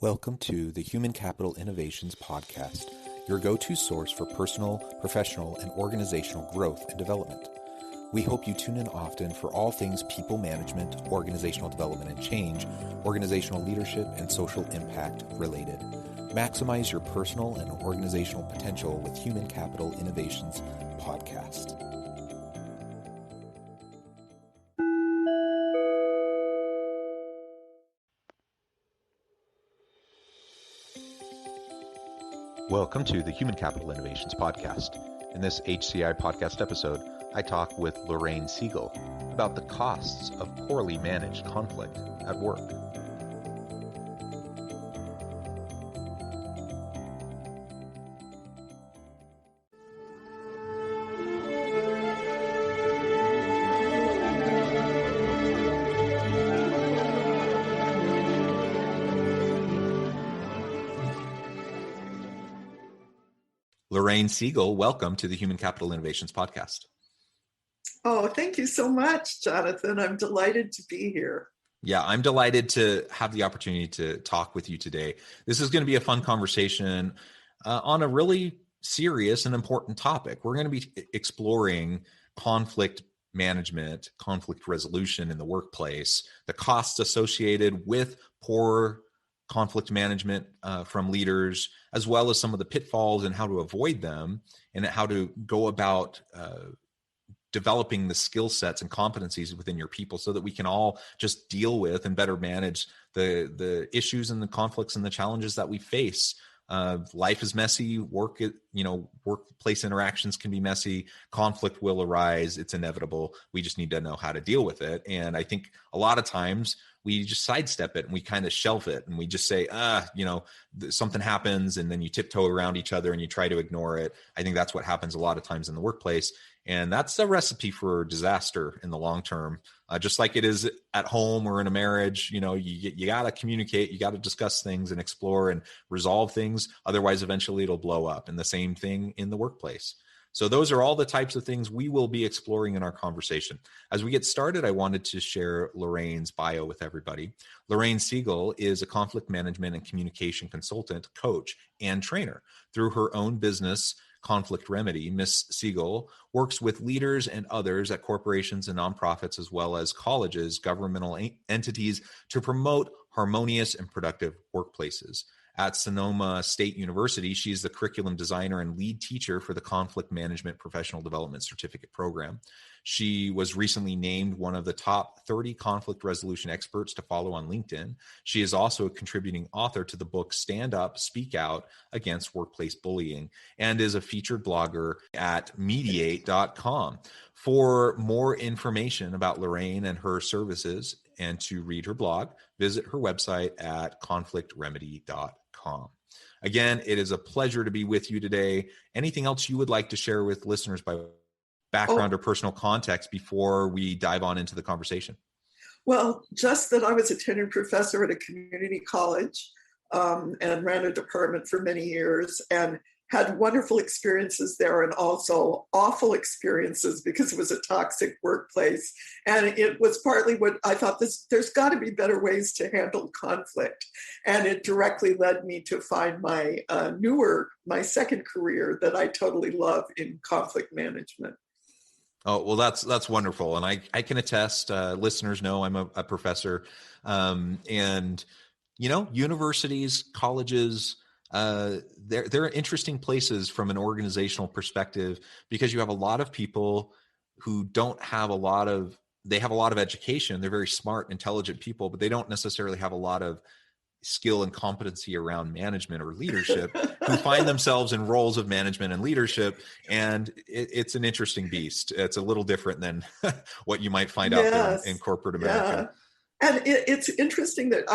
Welcome to the Human Capital Innovations Podcast, your go-to source for personal, professional, and organizational growth and development. We hope you tune in often for all things people management, organizational development and change, organizational leadership, and social impact related. Maximize your personal and organizational potential with Human Capital Innovations Podcast. Welcome to the Human Capital Innovations Podcast. In this HCI podcast episode, I talk with Lorraine Segal about the costs of poorly managed conflict at work. Lorraine Segal, welcome to the Human Capital Innovations Podcast. Oh, thank you so much, Jonathan. I'm delighted to be here. Yeah, I'm delighted to have the opportunity to talk with you today. This is going to be a fun conversation on a really serious and important topic. We're going to be exploring conflict management, conflict resolution in the workplace, the costs associated with poor conflict management from leaders, as well as some of the pitfalls and how to avoid them, and how to go about developing the skill sets and competencies within your people so that we can all just deal with and better manage the issues and the conflicts and the challenges that we face. Life is messy. Workplace interactions can be messy. Conflict will arise. It's inevitable. We just need to know how to deal with it. And I think a lot of times we just sidestep it and we kind of shelf it and we just say, something happens, and then you tiptoe around each other and you try to ignore it. I think that's what happens a lot of times in the workplace. And that's a recipe for disaster in the long term. Just like it is at home or in a marriage, you got to communicate, you got to discuss things and explore and resolve things. Otherwise, eventually it'll blow up. And the same thing in the workplace. So those are all the types of things we will be exploring in our conversation. As we get started, I wanted to share Lorraine's bio with everybody. Lorraine Segal is a conflict management and communication consultant, coach, and trainer. Through her own business, Conflict Remedy, Miss Segal works with leaders and others at corporations and nonprofits, as well as colleges, governmental entities, to promote harmonious and productive workplaces. At Sonoma State University, she's the curriculum designer and lead teacher for the Conflict Management Professional Development Certificate Program. She was recently named one of the top 30 conflict resolution experts to follow on LinkedIn. She is also a contributing author to the book Stand Up, Speak Out Against Workplace Bullying, and is a featured blogger at mediate.com. For more information about Lorraine and her services and to read her blog, visit her website at conflictremedy.com. Again, it is a pleasure to be with you today. Anything else you would like to share with listeners by background or personal context before we dive on into the conversation? Well, just that I was a tenured professor at a community college and ran a department for many years and had wonderful experiences there and also awful experiences because it was a toxic workplace. And it was partly what I thought, there's got to be better ways to handle conflict. And it directly led me to find my second career that I totally love in conflict management. Oh, well, that's wonderful. And I can attest, listeners know I'm a professor, and, universities, colleges, they're interesting places from an organizational perspective because you have a lot of people who have a lot of education. They're very smart, intelligent people, but they don't necessarily have a lot of skill and competency around management or leadership who find themselves in roles of management and leadership. And it's an interesting beast. It's a little different than what you might find out there in corporate America. Yeah. And it's interesting that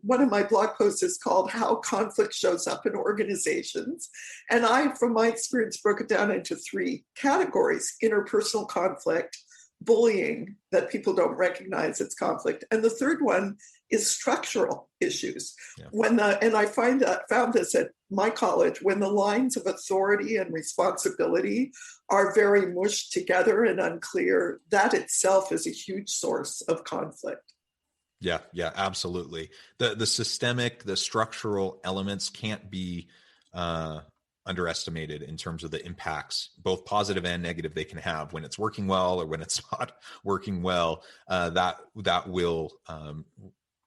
one of my blog posts is called How Conflict Shows Up in Organizations. And I, from my experience, broke it down into three categories: interpersonal conflict, bullying that people don't recognize it's conflict, and the third one is structural issues. Yeah. And I found this at my college, when the lines of authority and responsibility are very mushed together and unclear, that itself is a huge source of conflict. Yeah, absolutely. The systemic, the structural elements can't be underestimated in terms of the impacts, both positive and negative, they can have when it's working well or when it's not working well. That will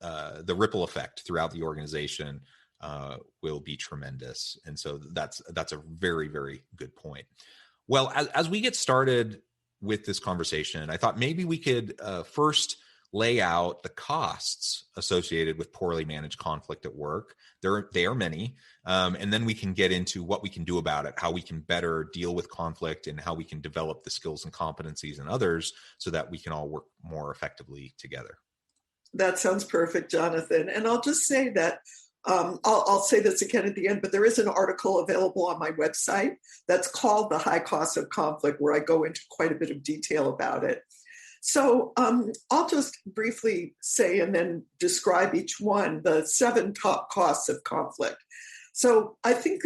the ripple effect throughout the organization will be tremendous. And so that's a very, very good point. Well, as we get started with this conversation, I thought maybe we could first lay out the costs associated with poorly managed conflict at work. They are many. And then we can get into what we can do about it, how we can better deal with conflict, and how we can develop the skills and competencies in others so that we can all work more effectively together. That sounds perfect, Jonathan. And I'll just say that I'll say this again at the end, but there is an article available on my website that's called The High Cost of Conflict, where I go into quite a bit of detail about it. So I'll just briefly say and then describe each one, the 7 top costs of conflict. So I think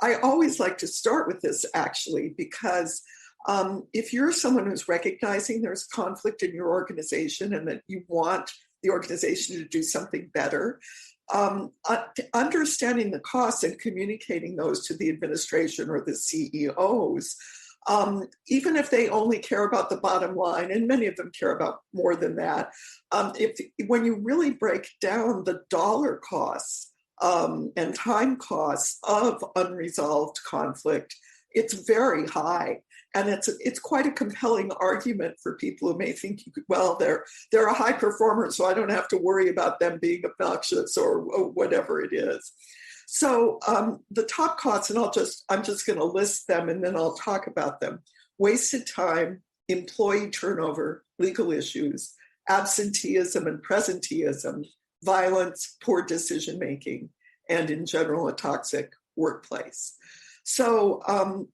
I always like to start with this actually, because if you're someone who's recognizing there's conflict in your organization and that you want the organization to do something better, understanding the costs and communicating those to the administration or the CEOs, even if they only care about the bottom line, and many of them care about more than that, when you really break down the dollar costs and time costs of unresolved conflict, it's very high. And it's quite a compelling argument for people who may think, well, they're a high performer, so I don't have to worry about them being obnoxious or whatever it is. So the top costs, and I'm just going to list them and then I'll talk about them: wasted time, employee turnover, legal issues, absenteeism and presenteeism, violence, poor decision making, and in general, a toxic workplace. So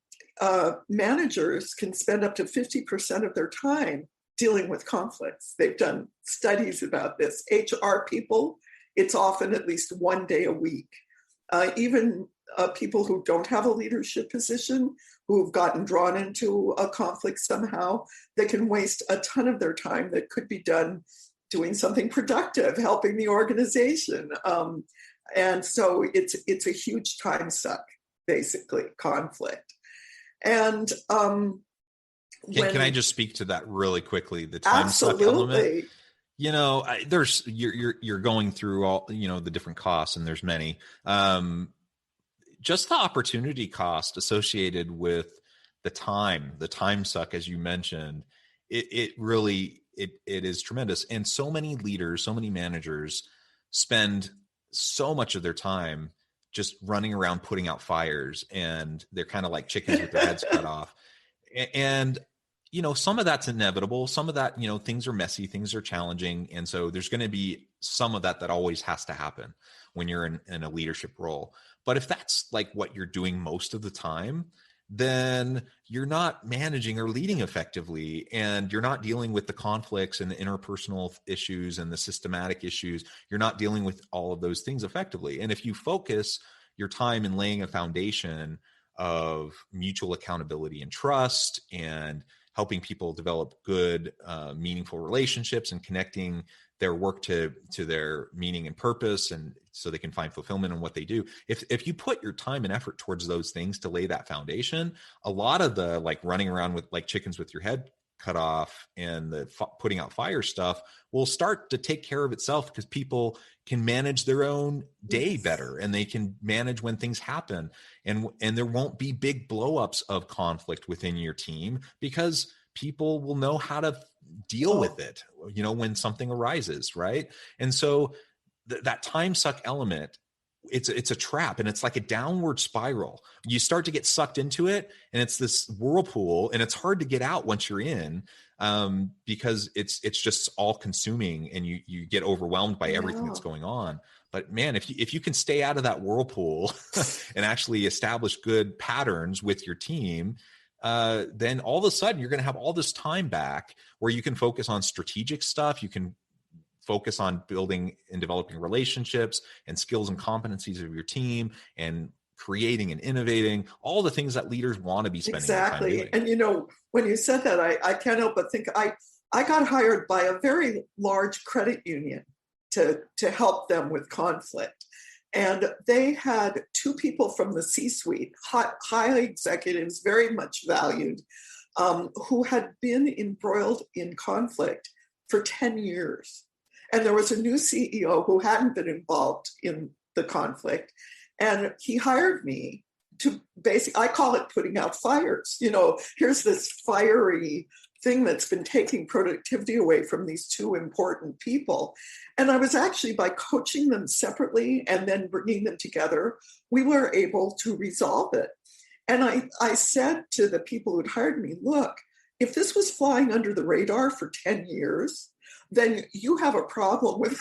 managers can spend up to 50% of their time dealing with conflicts. They've done studies about this. HR people, it's often at least 1 day a week. Even people who don't have a leadership position, who've gotten drawn into a conflict somehow, they can waste a ton of their time that could be done doing something productive, helping the organization. And so it's a huge time suck, basically, conflict. And can I just speak to that really quickly? The time suck element. You know, there's you're going through all, you know, the different costs, and there's many. Just the opportunity cost associated with the time suck, as you mentioned, it really is tremendous. And so many leaders, so many managers spend so much of their time just running around putting out fires, and they're kind of like chickens with their heads cut off. And, you know, some of that's inevitable. Some of that, you know, things are messy, things are challenging. And so there's going to be some of that always has to happen when you're in a leadership role. But if that's like what you're doing most of the time, then you're not managing or leading effectively, and you're not dealing with the conflicts and the interpersonal issues and the systematic issues. You're not dealing with all of those things effectively. And if you focus your time in laying a foundation of mutual accountability and trust, and helping people develop good, meaningful relationships, and connecting their work to their meaning and purpose, and so they can find fulfillment in what they do. If you put your time and effort towards those things to lay that foundation, a lot of the like running around with like chickens with your head cut off and the putting out fire stuff will start to take care of itself, because people can manage their own day better, and they can manage when things happen, and there won't be big blowups of conflict within your team, because people will know how to deal with it, you know, when something arises, right? And so that time suck element, it's a trap, and it's like a downward spiral. You start to get sucked into it, and it's this whirlpool, and it's hard to get out once you're in, because it's just all consuming, and you get overwhelmed by everything that's going on. But man, if you can stay out of that whirlpool and actually establish good patterns with your team, then all of a sudden you're going to have all this time back where you can focus on strategic stuff. You can focus on building and developing relationships and skills and competencies of your team, and creating and innovating, all the things that leaders want to be spending their time doing. And, you know, when you said that, I can't help but think I got hired by a very large credit union to help them with conflict. And they had two people from the C-suite, high executives, very much valued, who had been embroiled in conflict for 10 years. And there was a new CEO who hadn't been involved in the conflict. And he hired me to basically, I call it putting out fires. Here's this fiery thing that's been taking productivity away from these two important people. And I was actually, by coaching them separately and then bringing them together, we were able to resolve it. And I said to the people who'd hired me, look, if this was flying under the radar for 10 years, then you have a problem with,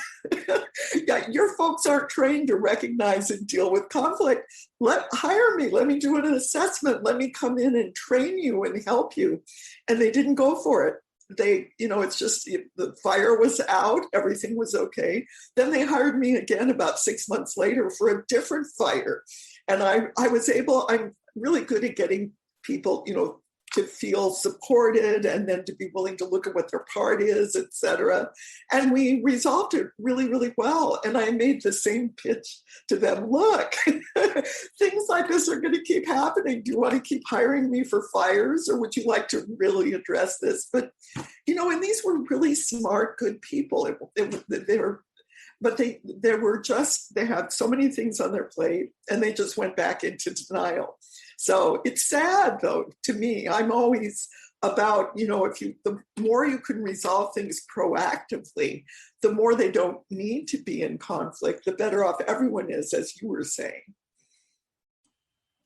your folks aren't trained to recognize and deal with conflict. Hire me, let me do an assessment, let me come in and train you and help you. And they didn't go for it. It's just, the fire was out, everything was okay. Then they hired me again about 6 months later for a different fire. And I'm really good at getting people, to feel supported and then to be willing to look at what their part is, et cetera. And we resolved it really, really well. And I made the same pitch to them. Look, things like this are going to keep happening. Do you want to keep hiring me for fires, or would you like to really address this? But, and these were really smart, good people. They had so many things on their plate, and they just went back into denial. So it's sad, though, to me. I'm always about, the more you can resolve things proactively, the more they don't need to be in conflict, the better off everyone is, as you were saying.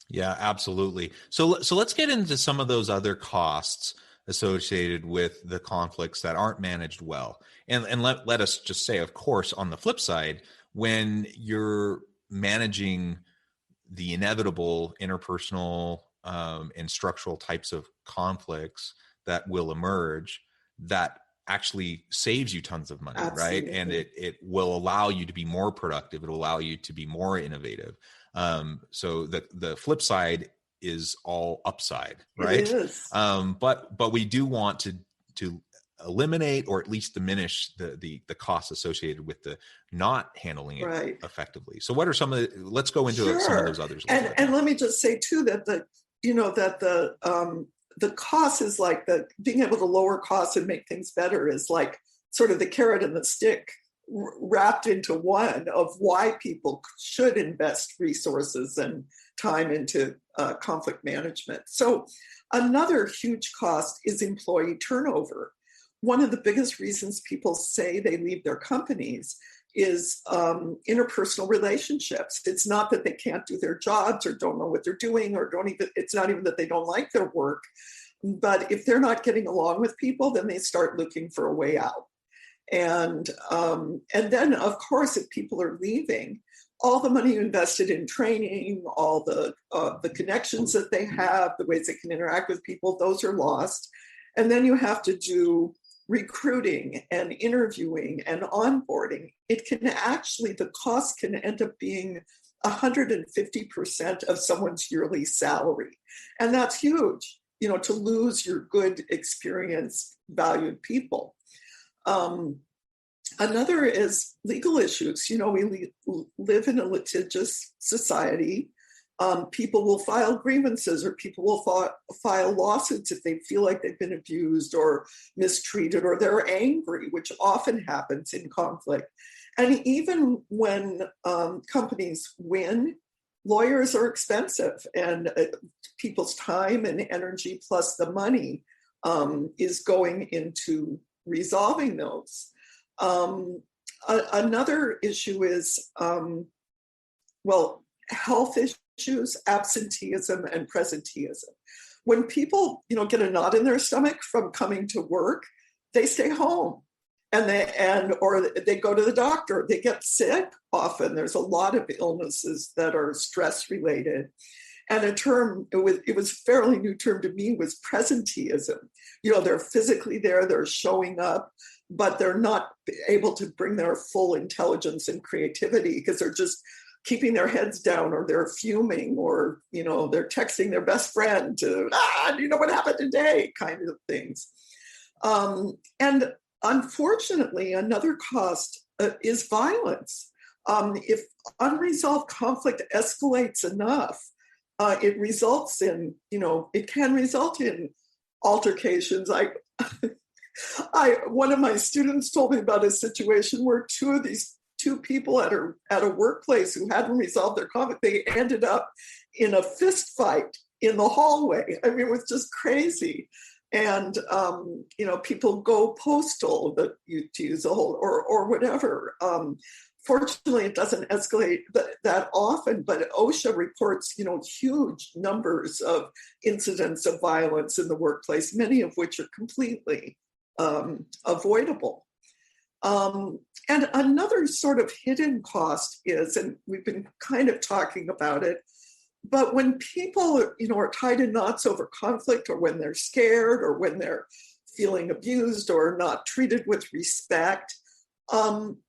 Yeah, absolutely. So let's get into some of those other costs associated with the conflicts that aren't managed well. And let us just say, of course, on the flip side, when you're managing the inevitable interpersonal and structural types of conflicts that will emerge, that actually saves you tons of money. Absolutely. Right? And it will allow you to be more productive. It will allow you to be more innovative. So the flip side is all upside, right? It is. But we do want to eliminate or at least diminish the costs associated with the not handling it effectively. So what are some of let's go into some of those others. And let me just say too that the cost is like being able to lower costs and make things better is like sort of the carrot and the stick wrapped into one of why people should invest resources and time into conflict management. So another huge cost is employee turnover. One of the biggest reasons people say they leave their companies is interpersonal relationships. It's not that they can't do their jobs or don't know what they're doing or it's not even that they don't like their work. But if they're not getting along with people, then they start looking for a way out. And then, of course, if people are leaving, all the money you invested in training, all the connections that they have, the ways they can interact with people, those are lost. And then you have to do recruiting and interviewing and onboarding. The cost can end up being 150% of someone's yearly salary. And that's huge, to lose your good, experienced, valued people. Another is legal issues. We live in a litigious society. People will file grievances, or people will file lawsuits if they feel like they've been abused or mistreated, or they're angry, which often happens in conflict. And even when companies win, lawyers are expensive, and people's time and energy plus the money is going into resolving those. Another issue is, health issues, absenteeism, and presenteeism. When people, get a knot in their stomach from coming to work, they stay home, or they go to the doctor. They get sick often. There's a lot of illnesses that are stress related. And it was a fairly new term to me, was presenteeism. They're physically there, they're showing up, but they're not able to bring their full intelligence and creativity because they're just keeping their heads down, or they're fuming, or, they're texting their best friend to, do you know what happened today, kind of things. And unfortunately, another cost is violence. If unresolved conflict escalates enough, it results in, it can result in altercations. One of my students told me about a situation where two people at a workplace who hadn't resolved their conflict, they ended up in a fist fight in the hallway. I mean, it was just crazy. And, people go postal, to use a whole, or whatever. Fortunately, it doesn't escalate that often, but OSHA reports, huge numbers of incidents of violence in the workplace, many of which are completely avoidable. And another sort of hidden cost is, and we've been kind of talking about it, but when people, are tied in knots over conflict, or when they're scared, or when they're feeling abused or not treated with respect,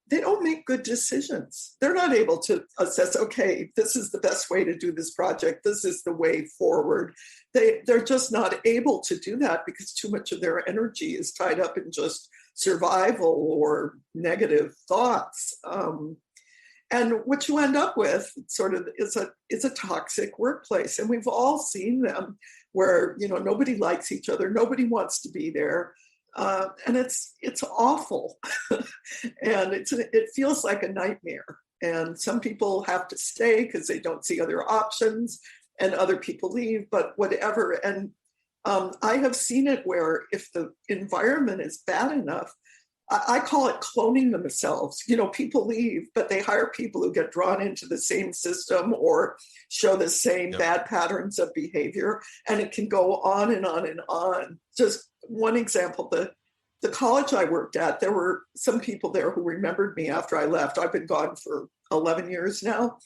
they don't make good decisions. They're not able to assess, okay, this is the best way to do this project. This is the way forward. They're just not able to do that because too much of their energy is tied up in just survival or negative thoughts. And what you end up with sort of is a toxic workplace. And we've all seen them where, nobody likes each other. Nobody wants to be there. And it's awful. And it feels like a nightmare. And some people have to stay because they don't see other options, and other people leave, but whatever. And I have seen it where if the environment is bad enough, I call it cloning themselves. People leave, but they hire people who get drawn into the same system or show the same bad patterns of behavior. And it can go on and on and on. Just one example, the college I worked at, there were some people there who remembered me after I left. I've been gone for 11 years now.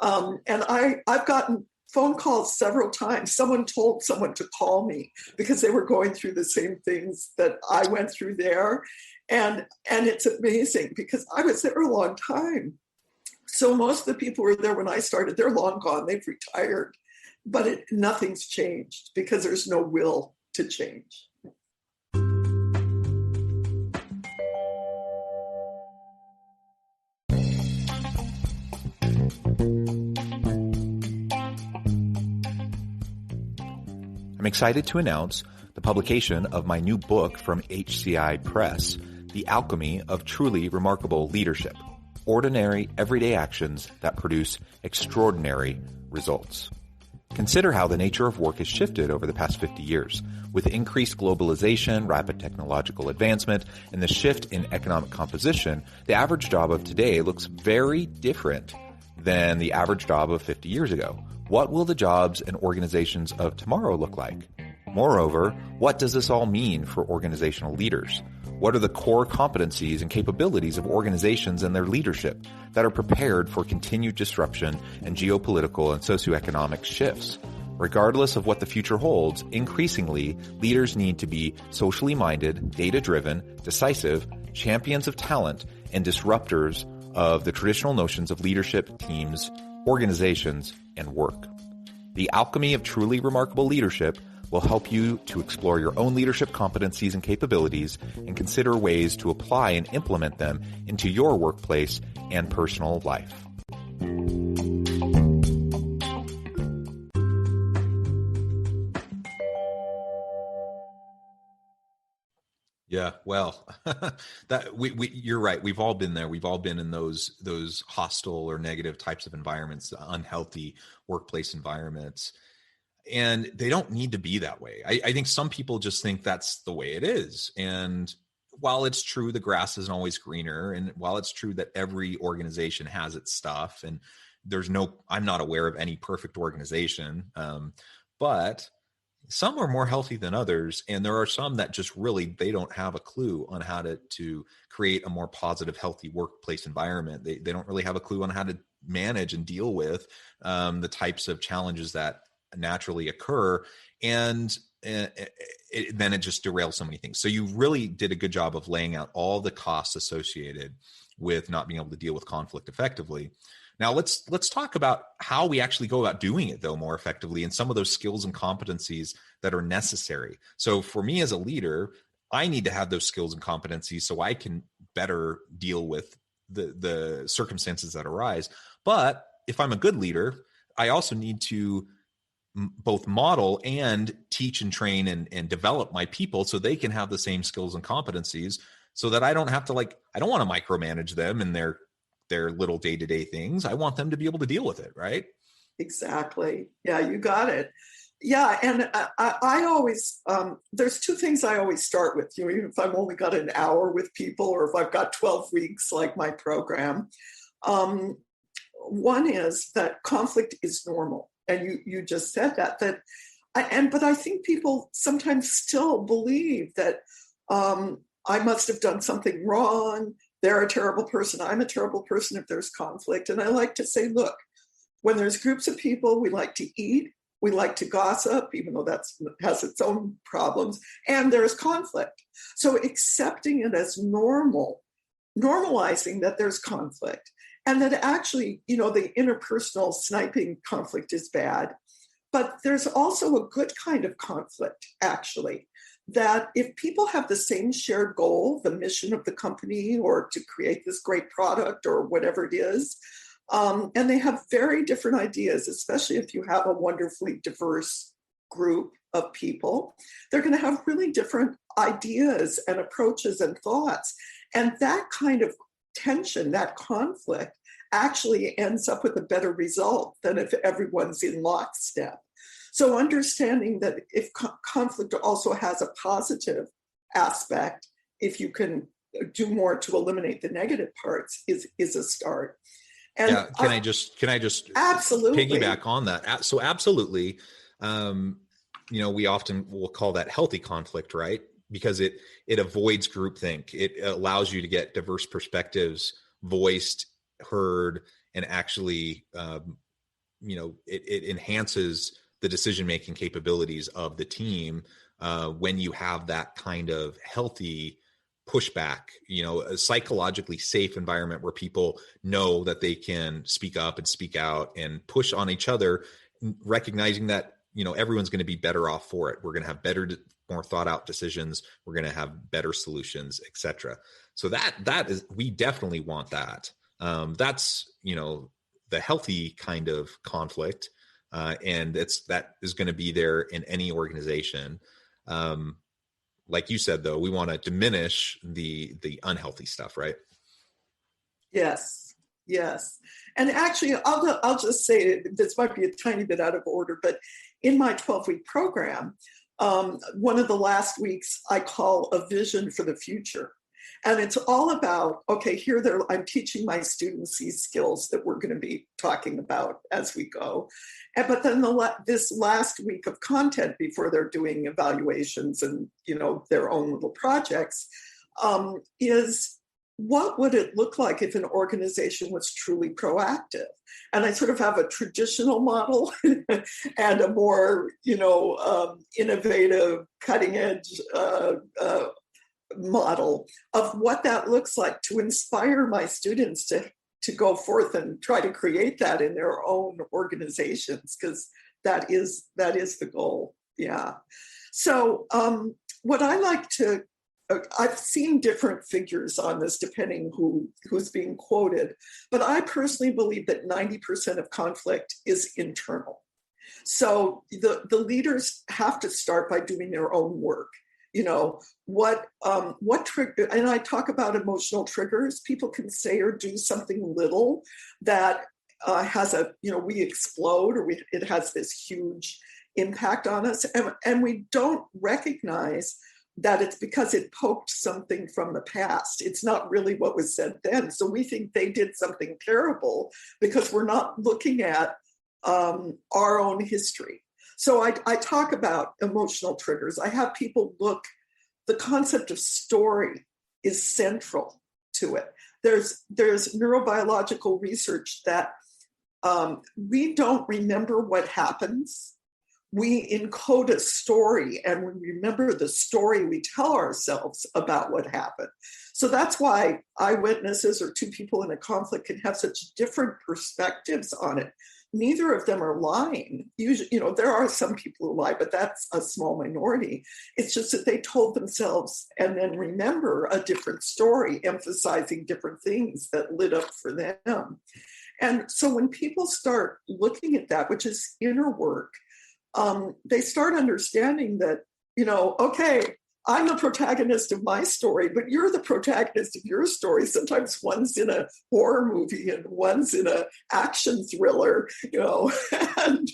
And I've gotten phone calls several times. Someone told someone to call me because they were going through the same things that I went through there. And it's amazing because I was there a long time. So most of the people who were there when I started, they're long gone, they've retired, but nothing's changed because there's no will to change. I'm excited to announce the publication of my new book from HCI Press, The Alchemy of Truly Remarkable Leadership: Ordinary, Everyday Actions that Produce Extraordinary Results. Consider how the nature of work has shifted over the past 50 years. With increased globalization, rapid technological advancement, and the shift in economic composition, the average job of today looks very different than the average job of 50 years ago. What will the jobs and organizations of tomorrow look like? Moreover, what does this all mean for organizational leaders? What are the core competencies and capabilities of organizations and their leadership that are prepared for continued disruption and geopolitical and socioeconomic shifts? Regardless of what the future holds, increasingly, leaders need to be socially minded, data-driven, decisive, champions of talent, and disruptors of the traditional notions of leadership, teams, organizations, and work. The Alchemy of Truly Remarkable Leadership will help you to explore your own leadership competencies and capabilities and consider ways to apply and implement them into your workplace and personal life. Yeah, well, you're right. We've all been there. We've all been in those hostile or negative types of environments, unhealthy workplace environments. And they don't need to be that way. I think some people just think that's the way it is. And while it's true the grass isn't always greener, and while it's true that every organization has its stuff, and I'm not aware of any perfect organization, but some are more healthy than others. And there are some that just really, they don't have a clue on how to create a more positive, healthy workplace environment. They don't really have a clue on how to manage and deal with the types of challenges that naturally occur. And then it just derails so many things. So you really did a good job of laying out all the costs associated with not being able to deal with conflict effectively. Now let's talk about how we actually go about doing it, though, more effectively, and some of those skills and competencies that are necessary. So for me as a leader, I need to have those skills and competencies so I can better deal with the circumstances that arise. But if I'm a good leader, I also need to both model and teach and train and develop my people so they can have the same skills and competencies, so that I don't have to I don't want to micromanage them and their little day-to-day things. I want them to be able to deal with it, right? Exactly. Yeah, you got it. Yeah, and I always, there's two things I always start with, even if I've only got an hour with people or if I've got 12 weeks like my program. One is that conflict is normal. And you just said that but I think people sometimes still believe that I must have done something wrong. They're a terrible person. I'm a terrible person if there's conflict. And I like to say, look, when there's groups of people, we like to eat, we like to gossip, even though that has its own problems, and there's conflict. So accepting it as normal, normalizing that there's conflict, and that actually, the interpersonal sniping conflict is bad, but there's also a good kind of conflict, actually, that if people have the same shared goal, the mission of the company, or to create this great product or whatever it is, and they have very different ideas, especially if you have a wonderfully diverse group of people, they're going to have really different ideas and approaches and thoughts. And that kind of tension, that conflict, actually ends up with a better result than if everyone's in lockstep. So understanding that if conflict also has a positive aspect, if you can do more to eliminate the negative parts, is a start. And yeah, can I just absolutely piggyback on that? So absolutely, we often will call that healthy conflict, right? Because it avoids groupthink. It allows you to get diverse perspectives voiced, heard, and actually, it enhances the decision-making capabilities of the team when you have that kind of healthy pushback, a psychologically safe environment where people know that they can speak up and speak out and push on each other, recognizing that, everyone's going to be better off for it. We're going to have better, more thought out decisions. We're going to have better solutions, etc. So that is, we definitely want that. That's, the healthy kind of conflict. And that is going to be there in any organization. Like you said, though, we want to diminish the unhealthy stuff, right? Yes. And actually, I'll just say, this might be a tiny bit out of order, but in my 12-week program, one of the last weeks I call a vision for the future. And it's all about, okay, I'm teaching my students these skills that we're going to be talking about as we go. But then this last week of content before they're doing evaluations and, their own little projects is, what would it look like if an organization was truly proactive? And I sort of have a traditional model and a more, innovative, cutting edge model of what that looks like to inspire my students to go forth and try to create that in their own organizations, because that is the goal. Yeah. So what I like to, I've seen different figures on this depending who's being quoted, but I personally believe that 90% of conflict is internal. So the leaders have to start by doing their own work. What trigger, and I talk about emotional triggers. People can say or do something little that has we explode, or it has this huge impact on us, and we don't recognize that it's because it poked something from the past. It's not really what was said then. So we think they did something terrible because we're not looking at our own history. So I talk about emotional triggers. I have people the concept of story is central to it. There's neurobiological research that we don't remember what happens. We encode a story and we remember the story we tell ourselves about what happened. So that's why eyewitnesses or two people in a conflict can have such different perspectives on it, neither of them are lying. Usually, there are some people who lie, but that's a small minority. It's just that they told themselves and then remember a different story, emphasizing different things that lit up for them. And so when people start looking at that, which is inner work, they start understanding that, okay, I'm the protagonist of my story, but you're the protagonist of your story. Sometimes one's in a horror movie and one's in an action thriller, And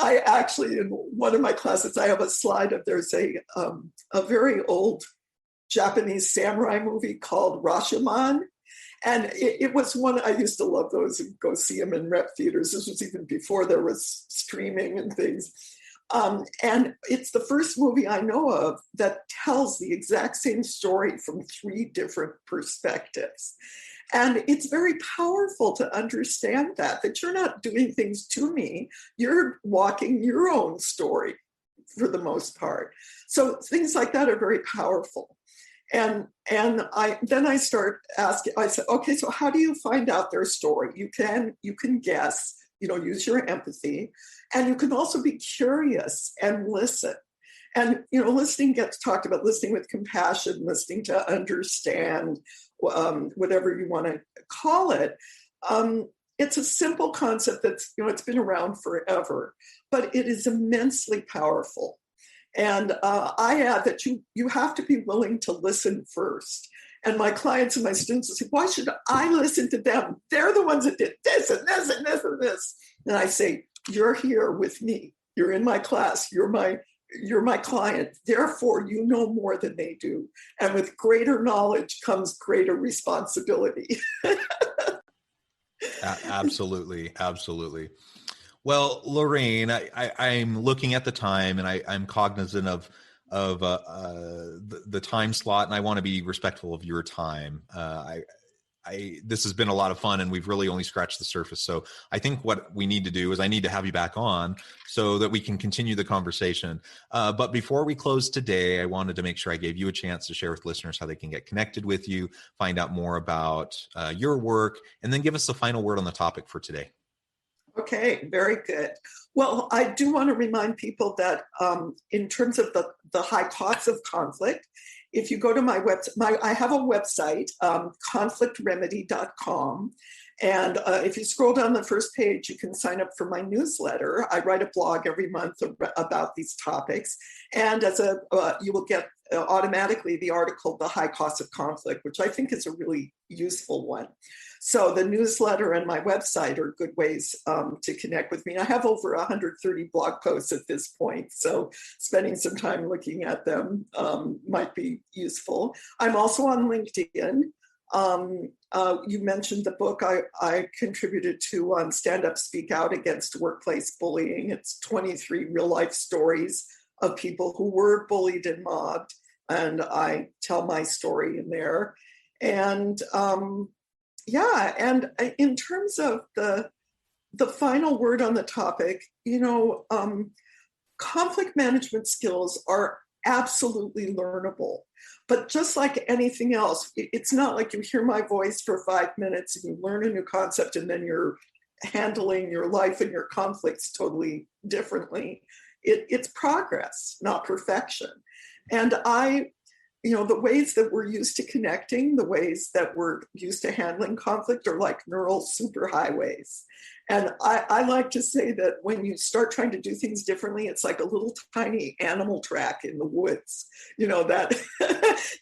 I actually, in one of my classes, I have a slide of there's a very old Japanese samurai movie called Rashomon. And it was one, I used to love those and go see them in rep theaters. This was even before there was streaming and things. And it's the first movie I know of that tells the exact same story from 3 different perspectives. And it's very powerful to understand that you're not doing things to me, you're walking your own story for the most part. So things like that are very powerful. And I start asking, I said, okay, so how do you find out their story? You can guess, use your empathy, and you can also be curious and listen. And, listening gets talked about, listening with compassion, listening to understand, whatever you want to call it. It's a simple concept that's, it's been around forever, but it is immensely powerful. And I add that you have to be willing to listen first. And my clients and my students will say, why should I listen to them? They're the ones that did this and this and this and this. And I say, you're here with me. You're in my class. You're my client. Therefore, you know more than they do. And with greater knowledge comes greater responsibility. Absolutely. Absolutely. Well, Lorraine, I'm looking at the time, and I'm cognizant of the time slot, and I want to be respectful of your time. This has been a lot of fun, and we've really only scratched the surface. So I think what we need to do is I need to have you back on so that we can continue the conversation. But before we close today, I wanted to make sure I gave you a chance to share with listeners how they can get connected with you, find out more about your work, and then give us the final word on the topic for today. Okay, very good. Well, I do want to remind people that in terms of the high costs of conflict, if you go to my website, I have a website, conflictremedy.com. And if you scroll down the first page, you can sign up for my newsletter. I write a blog every month about these topics. And you will get automatically the article, The High Cost of Conflict, which I think is a really useful one. So the newsletter and my website are good ways to connect with me. I have over 130 blog posts at this point, so spending some time looking at them might be useful. I'm also on LinkedIn. You mentioned the book I contributed to on Stand Up, Speak Out Against Workplace Bullying. It's 23 real-life stories of people who were bullied and mobbed, and I tell my story in there. And and in terms of the final word on the topic, conflict management skills are absolutely learnable. But just like anything else, it's not like you hear my voice for 5 minutes and you learn a new concept and then you're handling your life and your conflicts totally differently. It's progress, not perfection. And the ways that we're used to connecting, the ways that we're used to handling conflict are like neural superhighways. And I like to say that when you start trying to do things differently, it's like a little tiny animal track in the woods, that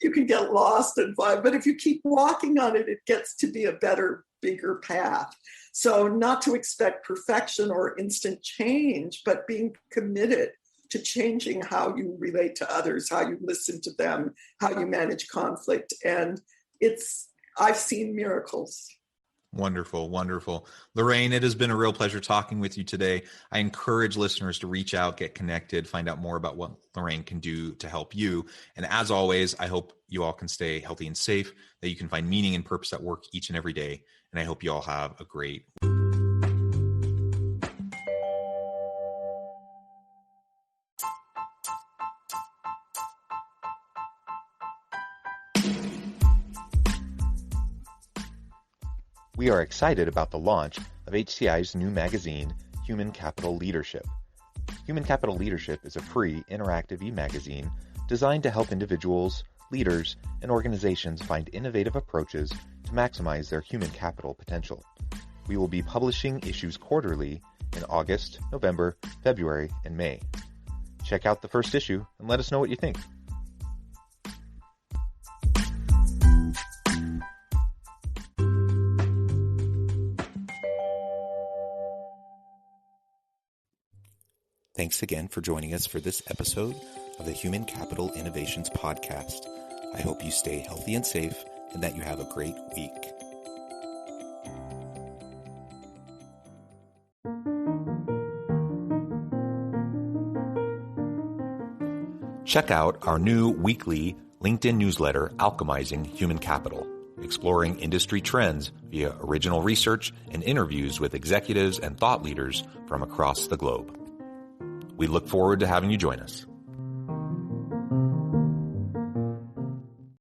you can get lost and find. But if you keep walking on it, it gets to be a better, bigger path. So not to expect perfection or instant change, but being committed to changing how you relate to others, how you listen to them, how you manage conflict. And I've seen miracles. Wonderful, wonderful. Lorraine, it has been a real pleasure talking with you today. I encourage listeners to reach out, get connected, find out more about what Lorraine can do to help you. And as always, I hope you all can stay healthy and safe, that you can find meaning and purpose at work each and every day. And I hope you all have a great week. We are excited about the launch of HCI's new magazine, Human Capital Leadership. Human Capital Leadership is a free, interactive e-magazine designed to help individuals, leaders, and organizations find innovative approaches to maximize their human capital potential. We will be publishing issues quarterly in August, November, February, and May. Check out the first issue and let us know what you think. Thanks again for joining us for this episode of the Human Capital Innovations Podcast. I hope you stay healthy and safe and that you have a great week. Check out our new weekly LinkedIn newsletter, Alchemizing Human Capital, exploring industry trends via original research and interviews with executives and thought leaders from across the globe. We look forward to having you join us.